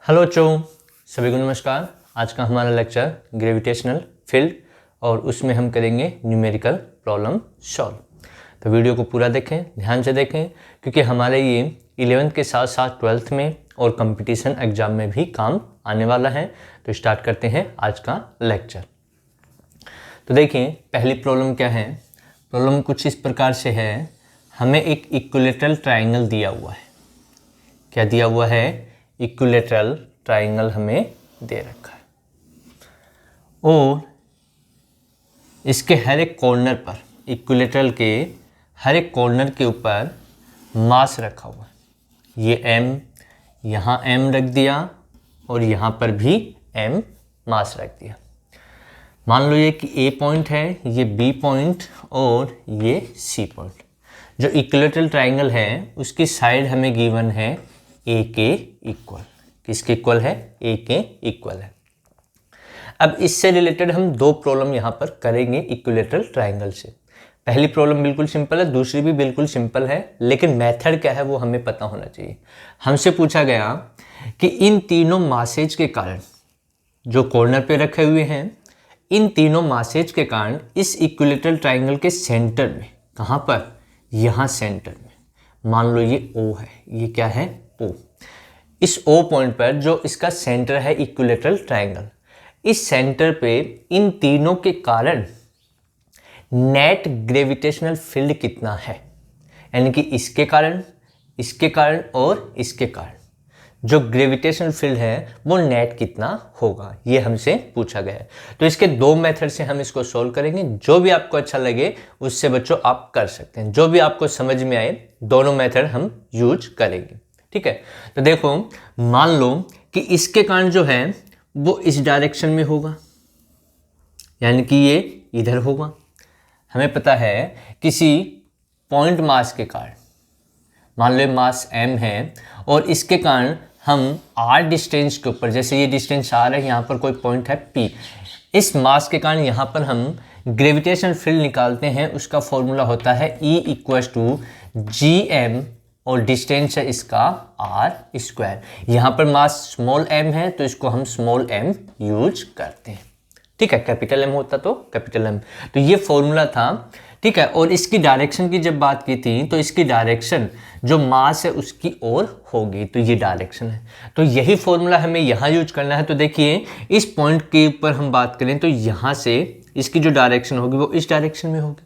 Hello बच्चों, सभी को नमस्कार। आज का हमारा लेक्चर ग्रेविटेशनल फील्ड और उसमें हम करेंगे न्यूमेरिकल प्रॉब्लम सॉल्व। तो वीडियो को पूरा देखें, ध्यान से देखें, क्योंकि हमारे ये 11th के साथ साथ 12th में और कंपटीशन एग्जाम में भी काम आने वाला है। तो स्टार्ट करते हैं आज का लेक्चर। तो देखिए पहली प्रॉब्लम क्या है। प्रॉब्लम कुछ इस प्रकार से है। हमें एक इक्विलेटरल ट्राइंगल दिया हुआ है। क्या दिया हुआ है? इक्विलेटरल ट्राइंगल हमें दे रखा है और इसके हर एक कॉर्नर पर, इक्विलेटरल के हर एक कॉर्नर के ऊपर मास रखा हुआ है। ये m, यहाँ m रख दिया और यहाँ पर भी m मास रख दिया। मान लो ये कि A पॉइंट है, ये B पॉइंट और ये C पॉइंट। जो इक्विलेटरल ट्राइंगल है उसकी साइड हमें गिवन है A के इक्वल। किसके इक्वल है? A के इक्वल है। अब इससे रिलेटेड हम दो प्रॉब्लम यहाँ पर करेंगे इक्विलेटरल ट्राइंगल से। पहली प्रॉब्लम बिल्कुल सिंपल है, दूसरी भी बिल्कुल सिंपल है, लेकिन मेथड क्या है वो हमें पता होना चाहिए। हमसे पूछा गया कि इन तीनों मासेज के कारण जो कॉर्नर पे रखे हुए हैं, इन तीनों मासेज के कारण इस इक्विलेटरल ट्राइंगल के सेंटर में, कहाँ पर? यहाँ सेंटर में। मान लो ये O है, ये क्या है? O। इस O पॉइंट पर जो इसका सेंटर है इक्विलेटरल ट्राइंगल, इस सेंटर पे इन तीनों के कारण नेट ग्रेविटेशनल फील्ड कितना है, यानी कि इसके कारण और इसके कारण जो ग्रेविटेशनल फील्ड है वो नेट कितना होगा, ये हमसे पूछा गया है। तो इसके दो मेथड से हम इसको सॉल्व करेंगे। जो भी आपको अच्छा लगे उससे बच्चों आप कर सकते हैं, जो भी आपको समझ में आए दोनों मेथड हम यूज करेंगे। ठीक है, तो देखो मान लो कि इसके कारण जो है वो इस डायरेक्शन में होगा, यानी कि ये इधर होगा। हमें पता है किसी पॉइंट मास के कारण, मान लो मास m है और इसके कारण हम r डिस्टेंस के ऊपर, जैसे ये डिस्टेंस r है, यहाँ पर कोई पॉइंट है p, इस मास के कारण यहाँ पर हम ग्रेविटेशनल फील्ड निकालते हैं। उसका फॉर्मूला होता है E = gm और डिस्टेंस है इसका r²। यहाँ पर मास स्मॉल m है तो इसको हम स्मॉल m यूज करते हैं। ठीक है, कैपिटल M होता तो कैपिटल M। तो ये फॉर्मूला था। ठीक है, और इसकी डायरेक्शन की जब बात की थी तो इसकी डायरेक्शन जो मास है उसकी ओर होगी, तो ये डायरेक्शन है। तो यही फॉर्मूला हमें यहाँ यूज करना है। तो देखिए इस पॉइंट के ऊपर हम बात करें तो यहाँ से इसकी जो डायरेक्शन होगी वो इस डायरेक्शन में होगी।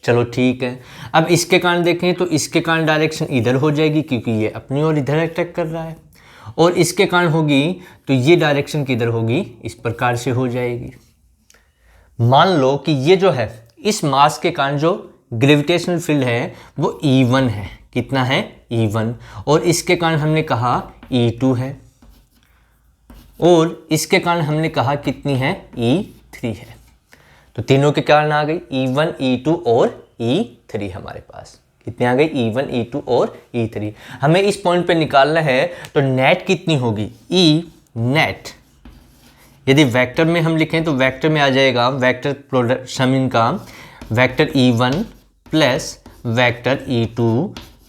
चलो ठीक है, अब इसके कारण देखें तो इसके कारण डायरेक्शन इधर हो जाएगी क्योंकि ये अपनी ओर इधर अट्रैक्ट कर रहा है, और इसके कारण होगी तो ये डायरेक्शन किधर होगी? इस प्रकार से हो जाएगी। मान लो कि ये जो है इस मास के कारण जो ग्रेविटेशनल फील्ड है वो E1 है। कितना है? E1। और इसके कारण हमने कहा E2 है, और इसके कारण हमने कहा कितनी है? E3 है। तो तीनों के कारण आ गई E1, E2 और E3 हमारे पास। कितनी आ गई? E1, E2 और E3। हमें इस पॉइंट पे निकालना है तो नेट कितनी होगी? E net. यदि वेक्टर में हम लिखें तो वेक्टर में आ जाएगा वेक्टर प्रोडक्ट सम इनका vector E1 plus vector E2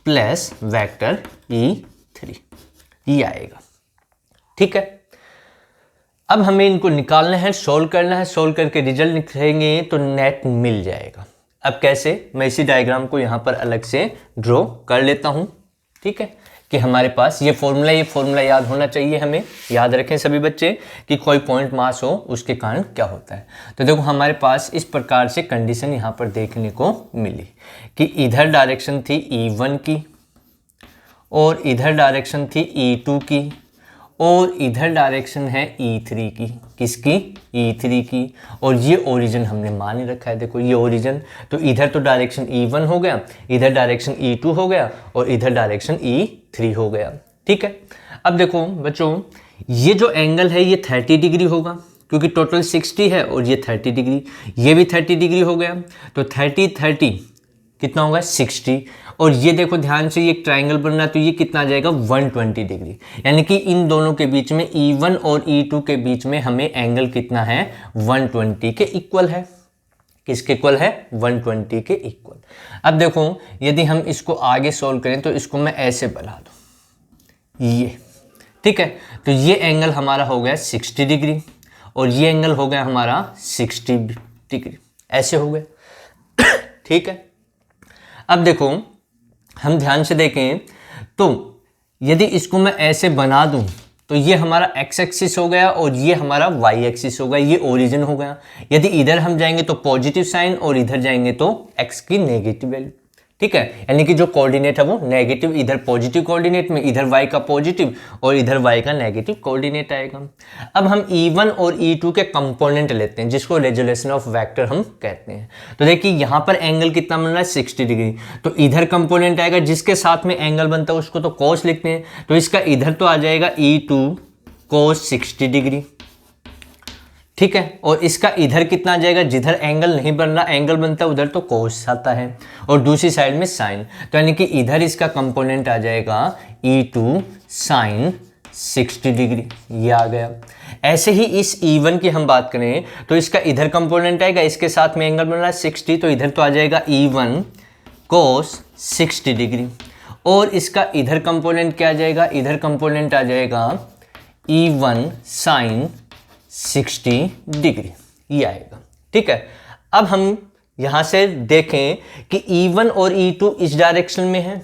plus vector E3, ये आएगा। ठीक है, अब हमें इनको निकालना है, सॉल्व करना है। सॉल्व करके रिजल्ट लिखेंगे तो नेट मिल जाएगा। अब कैसे? मैं इसी डायग्राम को यहाँ पर अलग से ड्रॉ कर लेता हूँ। ठीक है, कि हमारे पास ये फॉर्मूला याद होना चाहिए। हमें याद रखें सभी बच्चे कि कोई पॉइंट मास हो उसके कारण क्या होता है। तो देखो हमारे पास इस प्रकार से कंडीशन यहाँ पर देखने को मिली कि इधर डायरेक्शन थी E1 की और इधर डायरेक्शन थी E2 की और इधर डायरेक्शन है E3 की। किसकी? E3 की। और ये ओरिजिन हमने मान रखा है। देखो ये ओरिजिन, तो इधर तो डायरेक्शन E1 हो गया, इधर डायरेक्शन E2 हो गया और इधर डायरेक्शन E3 हो गया। ठीक है, अब देखो बच्चों ये जो एंगल है ये 30 डिग्री होगा क्योंकि टोटल 60 है और ये 30 डिग्री, ये भी 30 डिग्री हो गया। तो 30 कितना होगा? 60। और ये देखो ध्यान से, ये ट्राइंगल बन रहा है तो ये कितना आ जाएगा? 120 डिग्री। यानी कि इन दोनों के बीच में E1 और E2 के बीच में हमें एंगल कितना है? 120 के इक्वल है। किसके इक्वल है? 120 के इक्वल। अब देखो यदि हम इसको आगे सॉल्व करें तो इसको मैं ऐसे बना दूं, ये ठीक है। तो ये एंगल हमारा हो गया 60 डिग्री और ये एंगल हो गया हमारा 60 डिग्री, ऐसे हो गया। ठीक है। अब देखो हम ध्यान से देखें तो यदि इसको मैं ऐसे बना दूं तो ये हमारा एक्स एक्सिस हो गया और ये हमारा वाई एक्सिस हो गया, ये ओरिजिन हो गया। यदि इधर हम जाएंगे तो पॉजिटिव साइन और इधर जाएंगे तो एक्स की नेगेटिव वैल्यू। ठीक है, यानी कि जो कोऑर्डिनेट है वो नेगेटिव, इधर पॉजिटिव कोऑर्डिनेट में, इधर y का पॉजिटिव और इधर y का नेगेटिव कोऑर्डिनेट आएगा। अब हम E1 और E2 के कंपोनेंट लेते हैं जिसको रेजोल्यूशन ऑफ वेक्टर हम कहते हैं। तो देखिए यहाँ पर एंगल कितना बन रहा है 60 डिग्री, तो इधर कंपोनेंट आएगा जिसके साथ में एंगल बनता है उसको तो cos लिखते हैं, तो इसका इधर तो आ जाएगा E2 cos 60 डिग्री। ठीक है, और इसका इधर कितना आ जाएगा, जिधर एंगल नहीं बन रहा एंगल बनता है उधर तो कोस आता है और दूसरी साइड में साइन, तो यानी कि इधर इसका कंपोनेंट आ जाएगा E2 साइन 60 डिग्री, ये आ गया। ऐसे ही इस E1 की हम बात करें तो इसका इधर कंपोनेंट आएगा, इसके साथ में एंगल बन रहा है 60, तो इधर तो आ जाएगा E1 cos 60 डिग्री और इसका इधर कंपोनेंट क्या आ जाएगा, इधर कंपोनेंट आ जाएगा E1 साइन 60 डिग्री, ये आएगा। ठीक है, अब हम यहाँ से देखें कि E1 और E2 इस डायरेक्शन में है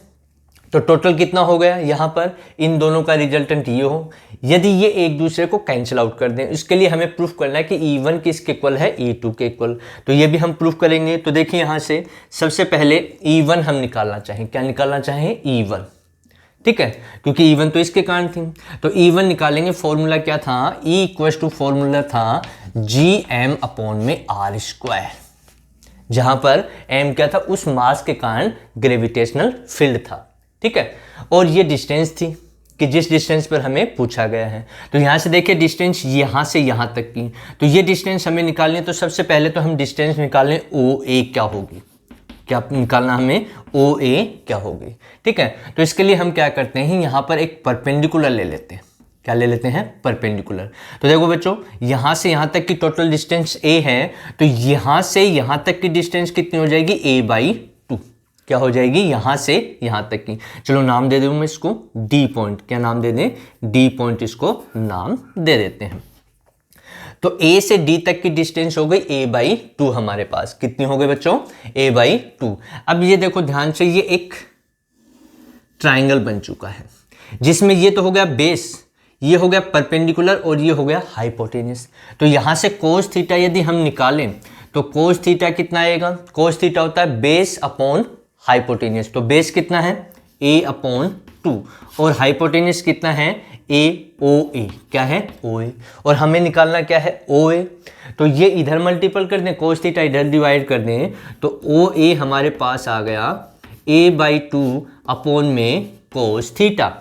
तो टोटल कितना हो गया, यहाँ पर इन दोनों का रिजल्टेंट ये हो। यदि ये एक दूसरे को कैंसिल आउट कर दें, इसके लिए हमें प्रूफ करना है कि E1 किसके इक्वल है, E2 के इक्वल, तो ये भी हम प्रूफ करेंगे। तो देखिए यहाँ से सबसे पहले E1 हम निकालना चाहें, क्या निकालना चाहें, E1। ठीक है, क्योंकि E1 तो इसके कारण थी, तो E1 निकालेंगे। फॉर्मूला क्या था, E इक्वल टू फॉर्मूला था GM अपॉन में R स्क्वायर, जहां पर M क्या था, उस मास के कारण ग्रेविटेशनल फील्ड था। ठीक है, और ये डिस्टेंस थी कि जिस डिस्टेंस पर हमें पूछा गया है। तो यहाँ से देखिए डिस्टेंस यहाँ से यहाँ तक की, तो ये डिस्टेंस हमें निकालनी है। तो सबसे पहले तो हम डिस्टेंस निकालें OA क्या होगी, क्या निकालना हमें, OA क्या होगी। ठीक है, तो इसके लिए हम क्या करते हैं, यहाँ पर एक परपेंडिकुलर ले लेते हैं। क्या ले लेते हैं, परपेंडिकुलर। तो देखो बच्चों, यहाँ से यहाँ तक की टोटल डिस्टेंस A है, तो यहाँ से यहाँ तक की डिस्टेंस कितनी हो जाएगी, A/2। क्या हो जाएगी, यहाँ से यहाँ तक की, चलो नाम दे दूँ मैं इसको D पॉइंट, क्या नाम दे दें, D पॉइंट इसको नाम दे देते हैं। तो A से D तक की डिस्टेंस हो गई A/2 हमारे पास, कितनी हो गई बच्चों, A/2। अब ये देखो ध्यान से, ये एक ट्राइंगल बन चुका है जिसमें ये तो हो गया बेस, ये हो गया परपेंडिकुलर और ये हो गया हाइपोटेन्यूस। तो यहाँ से कोस थीटा यदि हम निकालें तो कोस थीटा कितना आएगा, कोस थीटा होता है बेस अपॉन हाइपोटेन्यूस। तो बेस कितना है, A/2 और हाइपोटेन्यूस कितना है, AOA, क्या है, OA, और हमें निकालना क्या है, OA। तो ये इधर मल्टीपल कर दें, कोस थीटा इधर डिवाइड कर दें, तो OA हमारे पास आ गया A/2 अपॉन में कोस थीटा।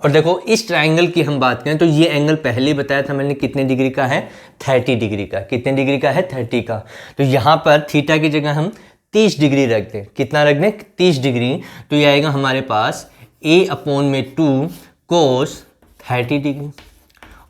और देखो इस ट्राइंगल की हम बात करें तो ये एंगल पहले ही बताया था मैंने कितने डिग्री का है, 30 डिग्री का। कितने डिग्री का है, 30 का। तो यहाँ पर थीटा की जगह हम 30 डिग्री रख दें, कितना रख दें, 30 डिग्री। तो ये आएगा हमारे पास A/2 कोस 30 डिग्री,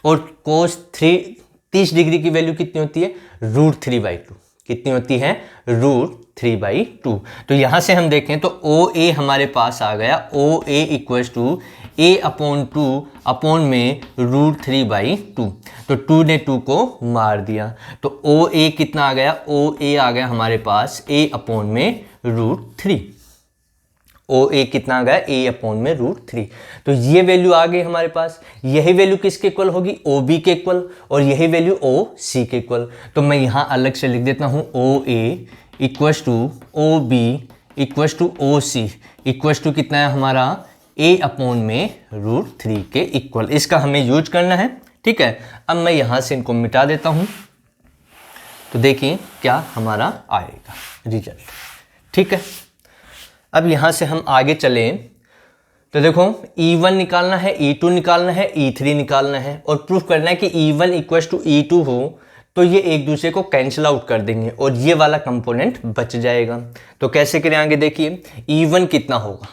और कोस 30 डिग्री की वैल्यू कितनी होती है, √3/2। कितनी होती है, √3/2। तो यहाँ से हम देखें तो OA हमारे पास आ गया, OA equals to A/2 upon में √3/2। तो 2 ने 2 को मार दिया, तो OA कितना आ गया, OA आ गया हमारे पास A अपॉन में √3। OA कितना आ गया, A अपॉन में √3। तो ये वैल्यू आ गई हमारे पास। यही वैल्यू किसके इक्वल होगी, OB के इक्वल, और यही वैल्यु OC के इक्वल। तो मैं यहाँ अलग से लिख देता हूँ OA equals to OB equals to OC equals to कितना है हमारा, A अपॉन में √3 के इक्वल। इसका हमें यूज करना है। ठीक है, अब मैं यहाँ से इनको मिटा देता हूँ, तो देखिए क्या हमारा आएगा रिजल्ट। ठीक है, अब यहाँ से हम आगे चलें तो देखो E1 निकालना है, E2 निकालना है, E3 निकालना है, और प्रूफ करना है कि E1 इक्वल्स टू E2 हो तो ये एक दूसरे को कैंसिल आउट कर देंगे और ये वाला कंपोनेंट बच जाएगा। तो कैसे करें आगे देखिए, E1 कितना होगा,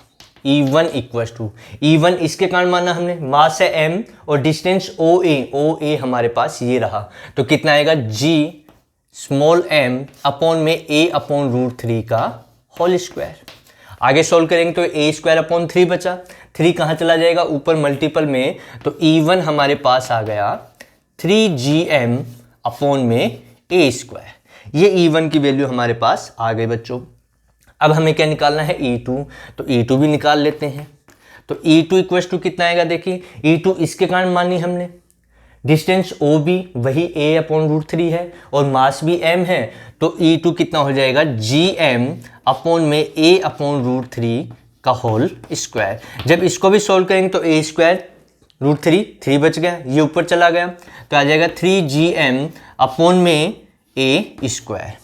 E1 इक्वल्स टू, E1 इसके कारण माना हमने, मास है M और डिस्टेंस OA हमारे पास ये रहा, तो कितना आएगा, G(m) अपॉन में A अपॉन √3 का होल स्क्वायर। आगे सोल्व करेंगे तो A² अपॉन 3 बचा, 3 कहाँ चला जाएगा ऊपर मल्टीपल में, तो E1 हमारे पास आ गया 3gm अपॉन में a स्क्वायर। ये E1 की वैल्यू हमारे पास आ गई बच्चों। अब हमें क्या निकालना है E2, तो E2 भी निकाल लेते हैं। तो E2 इक्वल टू कितना आएगा, देखिए E2 इसके कारण मानी हमने, डिस्टेंस OB वही a अपॉन रूट 3 है और मास भी m है, तो E2 कितना हो जाएगा gm अपॉन में a अपॉन रूट 3 का होल स्क्वायर। जब इसको भी सोल्व करेंगे तो a स्क्वायर रूट 3 बच गया, ये ऊपर चला गया तो आ जाएगा 3gm अपॉन में a स्क्वायर,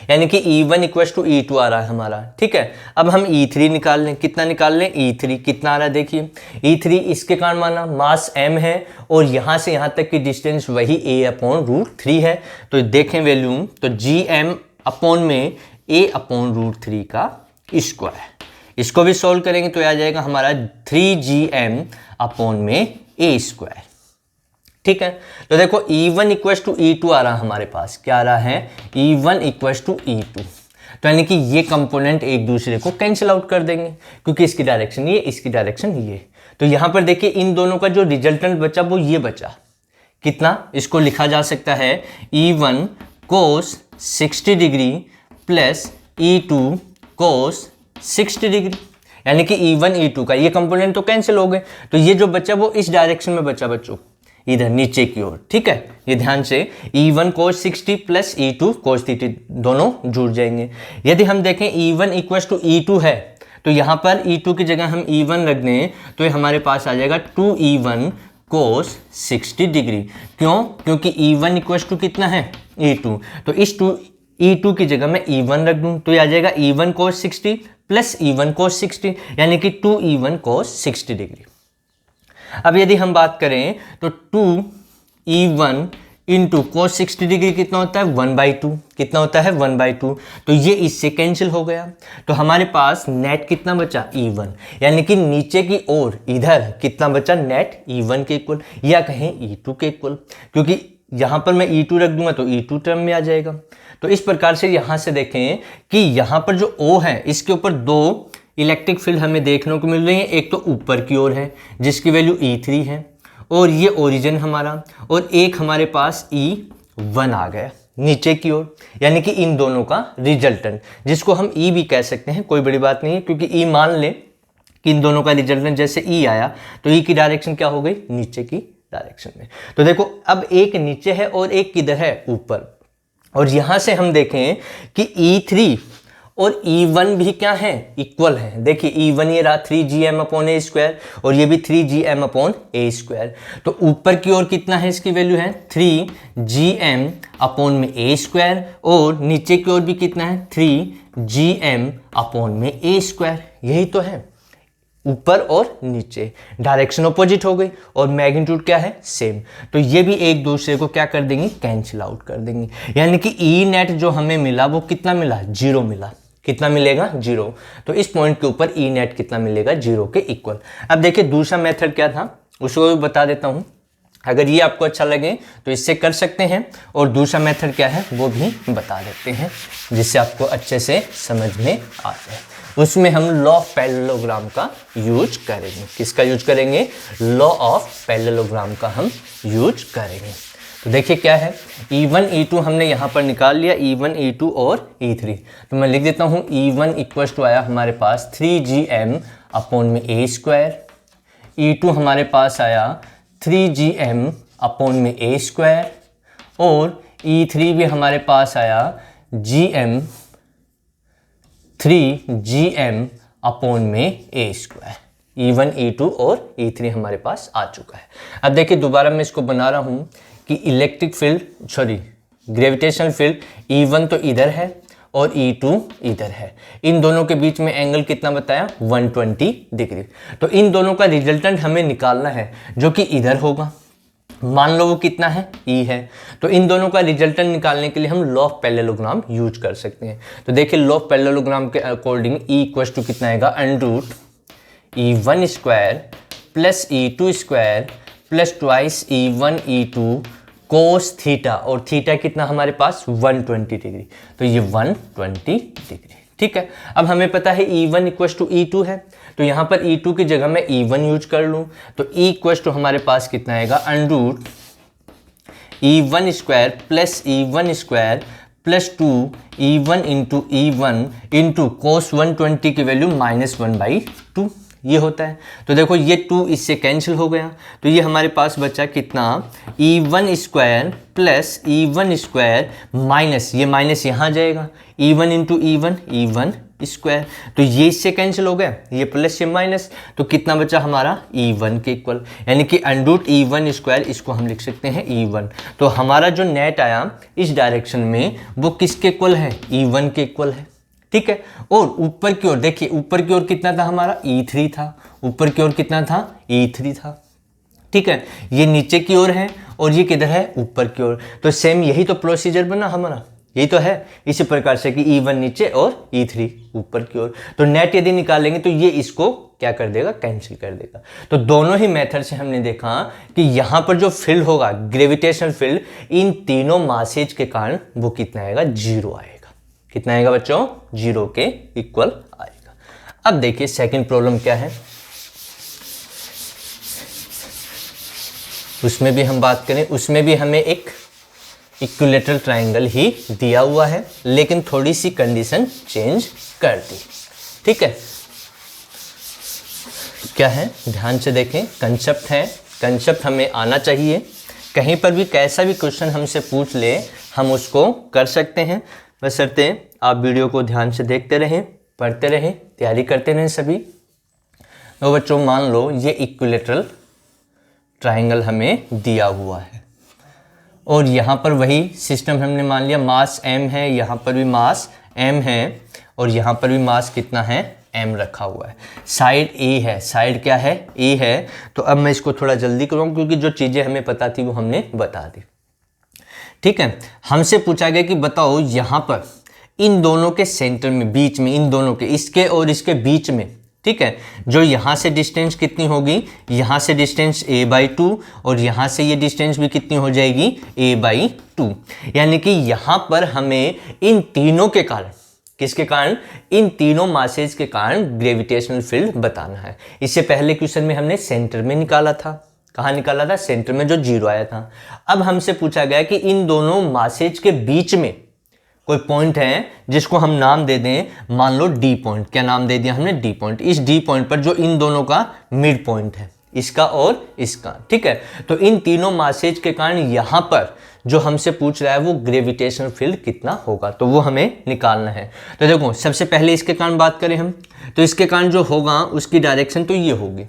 यानी कि E1 इक्वल टू E2 आ रहा है हमारा। ठीक है, अब हम E3 निकाल लें। कितना निकाल लें, E3 कितना आ रहा है देखिए, E3 इसके कारण माना मास m है और यहाँ से यहाँ तक की डिस्टेंस वही a अपॉन रूट 3 है, तो देखें वैल्यू, तो gm अपॉन में a अपॉन रूट 3 का स्क्वायर। इसको भी सोल्व करेंगे तो आ जाएगा हमारा 3gm अपॉन में a स्क्वायर। ठीक है, तो देखो E1 इक्वल टू E2 आ रहा है हमारे पास, क्या आ रहा है, E1 इक्वल टू E2, तो यानी कि ये कंपोनेंट एक दूसरे को कैंसिल आउट कर देंगे क्योंकि इसकी डायरेक्शन ये, इसकी डायरेक्शन ये। तो यहाँ पर देखिए इन दोनों का जो रिजल्टेंट बचा वो ये बचा, कितना, इसको लिखा जा सकता है E1 cos 60 degree plus E2 cos 60 degree, यानी कि E1 E2 का ये कंपोनेंट तो कैंसिल हो गए, तो ये जो बचा वो इस डायरेक्शन में बचा बच्चों, इधर नीचे की ओर। ठीक है, ये ध्यान से E1 cos 60 plus E2 cos 30 दोनों जुड़ जाएंगे। यदि हम देखें E1 इक्वल टू E2 है, तो यहाँ पर E2 की जगह हम E1 रख दें तो ये हमारे पास आ जाएगा 2E1 cos 60 डिग्री। क्यों, क्योंकि E1 इक्वल टू कितना है, E2, तो इस E2 की जगह मैं E1 रख दूं तो ये आ जाएगा E1 cos 60 plus E1 cos 60, यानी कि 2E1 cos 60 डिग्री। अब यदि हम बात करें तो 2E1 इंटू cos 60 डिग्री कितना होता है, 1/2, कितना होता है 1/2, तो ये इससे कैंसिल हो गया, तो हमारे पास नेट कितना बचा, E1, यानी कि नीचे की ओर इधर कितना बचा, नेट E1 के इक्वल या कहें E2 के इक्वल, क्योंकि यहाँ पर मैं E2 रख दूंगा तो E2 टर्म में आ जाएगा। तो इस प्रकार से यहाँ से देखें कि यहाँ पर जो O है इसके ऊपर दो इलेक्ट्रिक फील्ड हमें देखने को मिल रही है, एक तो ऊपर की ओर है जिसकी वैल्यू E3 है और ये ओरिजिन हमारा, और एक हमारे पास E1 आ गया नीचे की ओर, यानी कि इन दोनों का रिजल्टेंट, जिसको हम E भी कह सकते हैं, कोई बड़ी बात नहीं है, क्योंकि E मान लें कि इन दोनों का रिजल्टेंट जैसे E आया तो E की डायरेक्शन क्या हो गई, नीचे की डायरेक्शन में। तो देखो अब एक नीचे है और एक किधर है, ऊपर, और यहां से हम देखें कि E3 और E1 भी क्या है, इक्वल है। देखिए E1 ये रहा 3gm अपॉन a स्क्वायर और ये भी 3gm अपॉन a स्क्वायर, तो ऊपर की ओर कितना है, इसकी वैल्यू है 3gm अपॉन में a स्क्वायर और नीचे की ओर भी कितना है 3gm अपॉन में a स्क्वायर, यही तो है, ऊपर और नीचे डायरेक्शन अपोजिट हो गई और मैग्नीट्यूड क्या है, सेम, तो ये भी एक दूसरे को क्या कर देंगे, कैंसिल आउट कर देंगे, यानी कि ई नेट जो हमें मिला वो कितना मिला, 0 मिला, कितना मिलेगा, 0, तो इस पॉइंट के ऊपर ई नेट कितना मिलेगा, 0 के इक्वल। अब देखिए दूसरा मेथड क्या था उसको भी बता देता हूँ, अगर ये आपको अच्छा लगे तो इससे कर सकते हैं, और दूसरा मेथड क्या है वो भी बता देते हैं जिससे आपको अच्छे से समझ में आ जाए। उसमें हम लॉ ऑफ पैरेललोग्राम का यूज करेंगे। किसका यूज करेंगे, लॉ ऑफ पैरेललोग्राम का हम यूज करेंगे। तो देखिए क्या है, E1 E2 हमने यहाँ पर निकाल लिया, E1 E2 और E3, तो मैं लिख देता हूँ E1 इक्वल टू आया हमारे पास 3gm अपॉन में a स्क्वायर, E2 हमारे पास आया 3gm अपॉन में a स्क्वायर, और E3 भी हमारे पास आया 3gm अपॉन में a स्क्वायर। E1 E2 और E3 हमारे पास आ चुका है। अब देखिए दोबारा मैं इसको बना रहा हूँ कि electric field gravitational field E1 तो इधर है और E2 इधर है, इन दोनों के बीच में एंगल कितना बताया, 120 डिग्री, तो इन दोनों का रिजल्टेंट हमें निकालना है जो कि इधर होगा, मान लो वो कितना है, E है, तो इन दोनों का रिजल्टेंट निकालने के लिए हम लॉ ऑफ पैरेललोग्राम यूज कर सकते हैं। तो देखिए लॉ ऑफ पैरेललोग्राम के अकॉर्डिंग E इक्वल टू कितना आएगा, √ E1 square plus E2 square plus twice E1 E2 cos theta, और थीटा कितना हमारे पास 120 डिग्री, तो ये 120 डिग्री। ठीक है। अब हमें पता है E1 इक्वल टू E2 है, तो यहाँ पर E2 की जगह मैं E1 यूज कर लूँ, तो E इक्वल टू हमारे पास कितना आएगा, under root E1 square plus E1 square plus 2 E1 into E1 into cos 120 की वैल्यू -1/2 ये होता है। तो देखो ये 2 इससे कैंसिल हो गया, तो ये हमारे पास बचा कितना, E1 square plus E1 square minus, ये माइनस यहाँ जाएगा, E1 इंटू E1 स्क्वायर, तो ये इससे कैंसिल हो गया, ये प्लस ये माइनस, तो कितना बचा हमारा E1 के इक्वल, यानी कि अंडरूट E1 स्क्वायर, इसको हम लिख सकते हैं E1। तो हमारा जो नेट आया इस डायरेक्शन में वो किसके इक्वल है, E1 के इक्वल है, ठीक है। और ऊपर की ओर देखिए, ऊपर की ओर कितना था हमारा, E3 था, ऊपर की ओर कितना था, E3 था, ठीक है। ये नीचे की ओर है और ये किधर है, ऊपर की ओर, तो सेम यही तो प्रोसीजर बना हमारा, यही तो है, इसी प्रकार से कि E1 नीचे और E3 ऊपर की ओर। तो नेट यदि निकालेंगे तो ये इसको क्या कर देगा, कैंसिल कर देगा। तो दोनों ही मेथड से हमने देखा कि यहाँ पर जो फील्ड होगा, ग्रेविटेशनल फील्ड, इन तीनों मासेज के कारण वो कितना आएगा, 0 आएगा। कितना आएगा बच्चों, 0 के इक्वल आएगा। अब देखिए सेकंड प्रॉब्लम क्या है, उसमें भी हम बात करें, उसमें भी हमें एक इक्विलैटरल ट्रायंगल ही दिया हुआ है, लेकिन थोड़ी सी कंडीशन चेंज कर दी, ठीक है। क्या है, ध्यान से देखें, कंसेप्ट है, कंसेप्ट हमें आना चाहिए, कहीं पर भी कैसा भी क्वेश्चन हमसे पूछ ले हम उसको कर सकते हैं, बशर्ते आप वीडियो को ध्यान से देखते रहें, पढ़ते रहें, तैयारी करते रहें सभी। तो बच्चों मान लो ये इक्विलैटरल ट्रायंगल हमें दिया हुआ है और यहाँ पर वही सिस्टम हमने मान लिया, मास m है, यहाँ पर भी मास m है और यहाँ पर भी मास कितना है, m रखा हुआ है। साइड A है, साइड क्या है, A है। तो अब मैं इसको थोड़ा जल्दी करूँ क्योंकि जो चीज़ें हमें पता थी वो हमने बता दी, ठीक है। हमसे पूछा गया कि बताओ यहाँ पर इन दोनों के सेंटर में, बीच में, इन दोनों के, इसके और इसके बीच में, ठीक है, जो यहाँ से डिस्टेंस कितनी होगी, यहाँ से डिस्टेंस a/2 और यहाँ से ये डिस्टेंस भी कितनी हो जाएगी, a/2। यानी कि यहाँ पर हमें इन तीनों के कारण, किसके कारण, इन तीनों मासेज के कारण ग्रेविटेशनल फील्ड बताना है। इससे पहले क्वेश्चन में हमने सेंटर में निकाला था, कहाँ निकाला था, सेंटर में जो 0 आया था। अब हमसे पूछा गया कि इन दोनों मासेज के बीच में कोई पॉइंट है जिसको हम नाम दे दें, मान लो D पॉइंट। क्या नाम दे दिया हमने, D पॉइंट। इस D पॉइंट पर जो इन दोनों का मिड पॉइंट है, इसका और इसका, ठीक है। तो इन तीनों मासेज के कारण यहाँ पर जो हमसे पूछ रहा है वो ग्रेविटेशनल फील्ड कितना होगा, तो वो हमें निकालना है। तो देखो सबसे पहले इसके कारण बात करें हम, तो इसके कारण जो होगा उसकी डायरेक्शन तो ये होगी,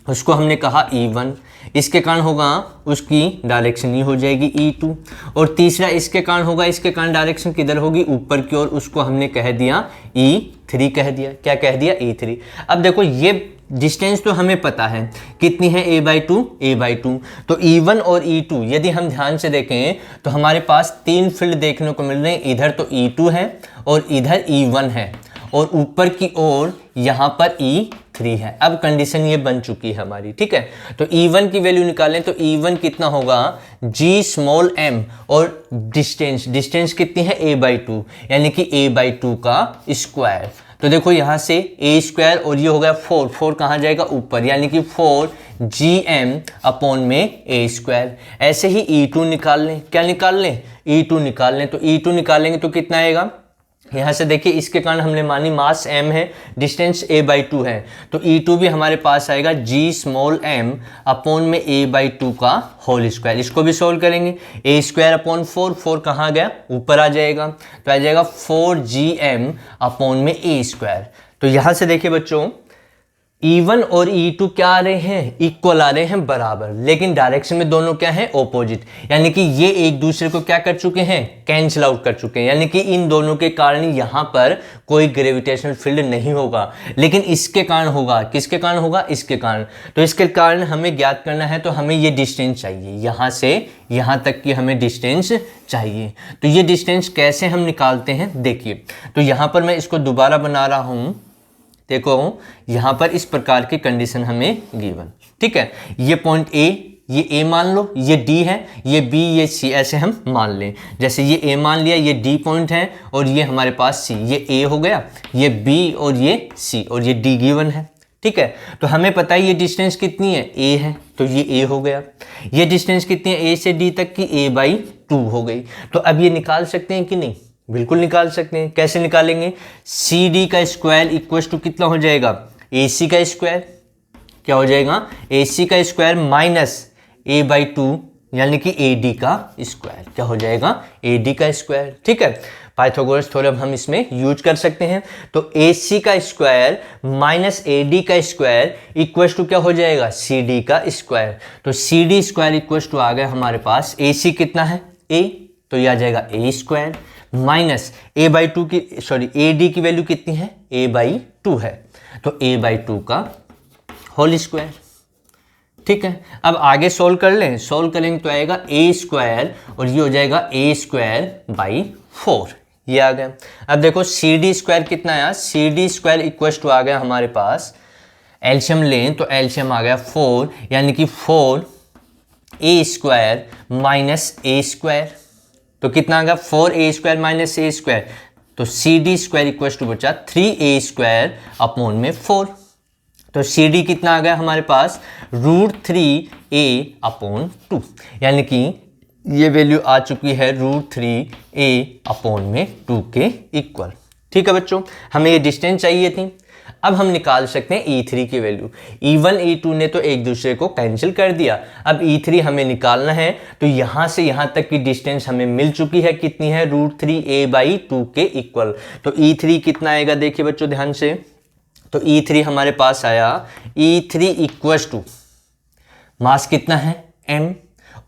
उसको हमने कहा E1। इसके कारण होगा उसकी डायरेक्शन ये हो जाएगी E2। और तीसरा इसके कारण होगा, इसके कारण डायरेक्शन किधर होगी, ऊपर की ओर, उसको हमने कह दिया E3 कह दिया। क्या कह दिया, E3। अब देखो ये डिस्टेंस तो हमें पता है कितनी है, a/2। तो E1 और E2 यदि हम ध्यान से देखें तो हमारे पास 3 फील्ड देखने को मिल रहे हैं। इधर तो E2 है और इधर E1 है और ऊपर की ओर यहाँ पर E3 है। अब कंडीशन ये बन चुकी है हमारी, ठीक है। तो E1 की वैल्यू निकालें तो E1 कितना होगा, G(m) और डिस्टेंस कितनी है, a/2, यानी कि a/2 का स्क्वायर। तो देखो यहाँ से a स्क्वायर और ये हो गया 4 कहाँ जाएगा, ऊपर, यानी कि 4Gm में a स्क्वायर। ऐसे ही E2 निकाल लें, क्या निकाल लें, E2 निकाल लें। तो E2 निकालेंगे तो कितना आएगा, यहाँ से देखिए इसके कारण हमने मानी मास m है, डिस्टेंस a/2 है, तो E2 भी हमारे पास आएगा G(m) में a/2 का होल स्क्वायर। इसको भी सोल्व करेंगे, a स्क्वायर अपॉन 4 कहाँ गया, ऊपर आ जाएगा, तो आ जाएगा 4Gm में a स्क्वायर। तो यहाँ से देखिए बच्चों E1 और E2 क्या आ रहे हैं, इक्वल आ रहे हैं, बराबर, लेकिन डायरेक्शन में दोनों क्या है, ऑपोजिट। यानी कि ये एक दूसरे को क्या कर चुके हैं, कैंसिल आउट कर चुके हैं। यानी कि इन दोनों के कारण यहाँ पर कोई ग्रेविटेशनल फील्ड नहीं होगा, लेकिन इसके कारण होगा। किसके कारण होगा, इसके कारण। तो इसके कारण हमें ज्ञात करना है, तो हमें ये डिस्टेंस चाहिए, यहाँ से यहाँ तक की हमें डिस्टेंस चाहिए। तो ये डिस्टेंस कैसे हम निकालते हैं, देखिए। तो यहाँ पर मैं इसको दोबारा बना रहा हूँ, देखो यहाँ पर इस प्रकार की कंडीशन हमें गिवन, ठीक है। ये पॉइंट A, ये ए मान लो, ये डी है, ये बी, ये सी, ऐसे हम मान लें। जैसे ये ए मान लिया, ये डी पॉइंट है और ये हमारे पास सी, ये ए हो गया, ये बी और ये सी और ये डी गिवन है। ठीक है, तो हमें पता है ये डिस्टेंस कितनी है, ए है, तो ये ए हो गया। ये डिस्टेंस कितनी है ए से डी तक की, a/2 हो गई। तो अब ये निकाल सकते हैं कि नहीं, बिल्कुल निकाल सकते हैं। कैसे निकालेंगे, सी डी का स्क्वायर इक्वल टू कितना हो जाएगा, ए सी का स्क्वायर, क्या हो जाएगा, ए सी का स्क्वायर माइनस a/2 यानी कि ए डी का स्क्वायर, क्या हो जाएगा, ए डी का स्क्वायर। ठीक है, पाइथागोरस थ्योरम हम इसमें यूज कर सकते हैं। तो ए सी का स्क्वायर माइनस ए डी का स्क्वायर इक्वल टू क्या हो जाएगा, सी डी का स्क्वायर। तो C D square equal to आ गया हमारे पास, ए सी कितना है, ए, तो यह आ जाएगा ए स्क्वायर माइनस a/2 की, सॉरी ए डी की वैल्यू कितनी है, a/2 है, तो a/2 का होल स्क्वायर। ठीक है, अब आगे सोल्व कर लें, सोल्व करेंगे तो आएगा ए स्क्वायर और ये हो जाएगा ए स्क्वायर बाई 4, ये आ गया। अब देखो सी डी स्क्वायर कितना आया, C D square equal to आ गया हमारे पास, एलसीएम लें तो एलसीएम आ गया 4, यानी कि 4 A square minus A square, तो कितना आ गया, 4 A square minus A square, तो C D square equal to बचा 3 ए स्क्वायर अपॉन में 4। तो सी डी कितना आ गया हमारे पास, √3a/2, यानी कि ये वैल्यू आ चुकी है √3a/2 के इक्वल। ठीक है बच्चों, हमें ये डिस्टेंस चाहिए थी। अब हम निकाल सकते हैं E3 की वैल्यू। E1 E2 ने तो एक दूसरे को कैंसिल कर दिया, अब E3 हमें निकालना है। तो यहाँ से यहाँ तक की डिस्टेंस हमें मिल चुकी है, कितनी है, √3a/2 के इक्वल। तो E3 कितना आएगा, देखिए बच्चों ध्यान से, तो E3 हमारे पास आया, E3 इक्वल टू मास कितना है, m,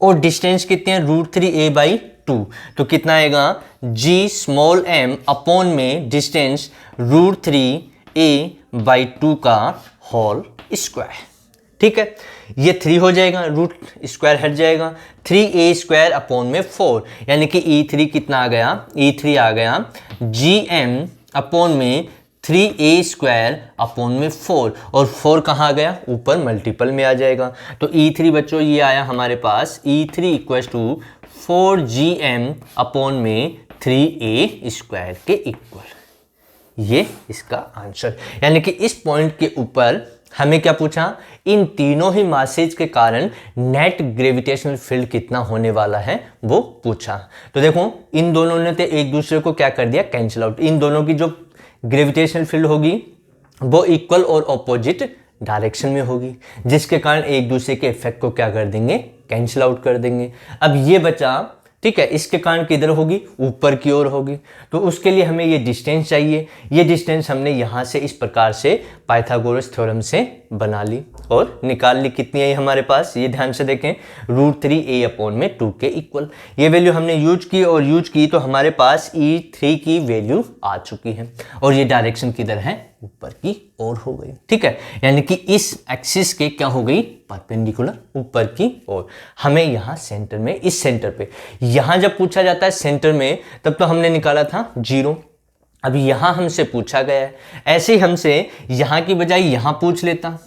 और डिस्टेंस कितनी है, √3a/2, तो कितना आएगा, g स्मॉल m अपॉन में डिस्टेंस √3a/2 का होल स्क्वायर। ठीक है, ये 3 हो जाएगा, रूट स्क्वायर हट जाएगा, 3a स्क्वायर अपॉन में 4, यानी कि E3 कितना आ गया, E3 आ गया gm अपॉन में 3a स्क्वायर अपॉन में 4, और 4 कहाँ आ गया, ऊपर मल्टीपल में आ जाएगा। तो E3 बच्चों ये आया हमारे पास, E3 equal to 4gm upon में 3a स्क्वायर के इक्वल। ये इसका आंसर, यानी कि इस पॉइंट के ऊपर हमें क्या पूछा, इन तीनों ही मासेज के कारण नेट ग्रेविटेशनल फील्ड कितना होने वाला है वो पूछा। तो देखो इन दोनों ने तो एक दूसरे को क्या कर दिया, कैंसिल आउट। इन दोनों की जो ग्रेविटेशनल फील्ड होगी वो इक्वल और ऑपोजिट डायरेक्शन में होगी, जिसके कारण एक दूसरे के इफेक्ट को क्या कर देंगे, कैंसिल आउट कर देंगे। अब ये बचा, ठीक है, इसके कारण किधर होगी, ऊपर की ओर होगी। तो उसके लिए हमें ये डिस्टेंस चाहिए। ये डिस्टेंस हमने यहाँ से इस प्रकार से पाइथागोरस थ्योरम से बना ली और निकाल ली। कितनी है हमारे पास, ये ध्यान से देखें, √3a/2 के इक्वल। ये वैल्यू हमने यूज की और यूज की तो हमारे पास E3 की वैल्यू आ चुकी है, और ये डायरेक्शन किधर है, ऊपर की ओर हो गई। ठीक है, यानी कि इस एक्सिस के क्या हो गई, परपेंडिकुलर, ऊपर की ओर। हमें यहाँ सेंटर में, इस सेंटर पे, यहाँ जब पूछा जाता है सेंटर में तब तो हमने निकाला था 0, अभी यहाँ हमसे पूछा गया है। ऐसे ही हमसे यहाँ की बजाय यहाँ पूछ लेता,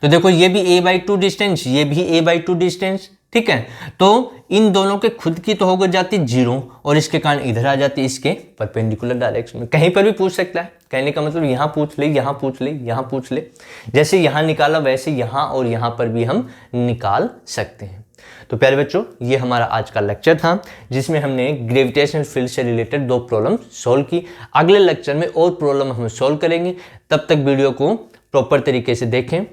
तो देखो ये भी a/2 डिस्टेंस, ये भी a/2 डिस्टेंस। ठीक है, तो इन दोनों के खुद की तो हो जाती 0 और इसके कारण इधर आ जाती इसके परपेंडिकुलर डायरेक्शन में। कहीं पर भी पूछ सकता है, कहने का मतलब यहाँ पूछ ले, यहाँ पूछ ले, यहाँ पूछ ले। जैसे यहाँ निकाला वैसे यहाँ और यहाँ पर भी हम निकाल सकते हैं। तो प्यारे बच्चों, ये हमारा आज का लेक्चर था जिसमें हमने ग्रेविटेशनल फील्ड से रिलेटेड 2 प्रॉब्लम सॉल्व की। अगले लेक्चर में और प्रॉब्लम हम सॉल्व करेंगे। तब तक वीडियो को प्रॉपर तरीके से देखें,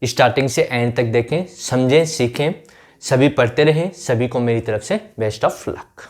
स्टार्टिंग से एंड तक देखें, समझें, सीखें। सभी पढ़ते रहें। सभी को मेरी तरफ से बेस्ट ऑफ लक।